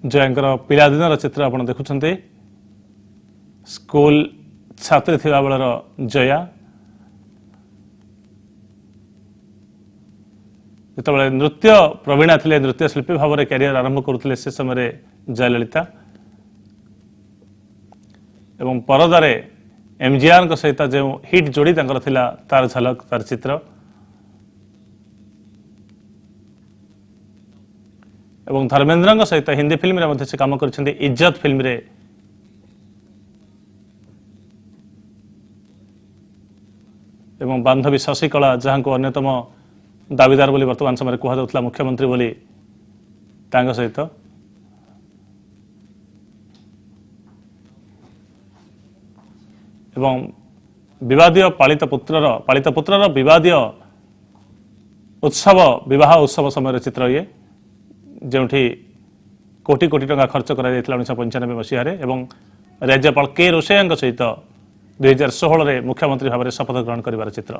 जयांकर पिलादिनर चित्र आप देखुं स्कूल छात्री थिबा बेलर जया जिते नृत्य प्रवीणा थिले नृत्य शिल्पी भाव में कैरियर आरंभ करुले से समय जयललिता एवं परदारे एमजीआर सहित जो हिट जोड़ी थिला तार झलक तार चित्र एवं धर्मेंद्र सहित हिंदी फिल्म रे से काम कर इज्जत फिल्म रे एवं बांधवी शशिकला जहां को अन्यतम दाबीदार बोली वर्तमान समय कहुला मुख्यमंत्री बोली तांग सहित एवं विवादीय पालित पुत्रर विवादीय उत्सव विवाह उत्सव समय चित्र ये जो कोटी कोटी टंका खर्च कर 1995 मसीह एवं राज्यपाल के रोशैया सहित 2016 मुख्यमंत्री भाव में शपथ ग्रहण कर चित्र।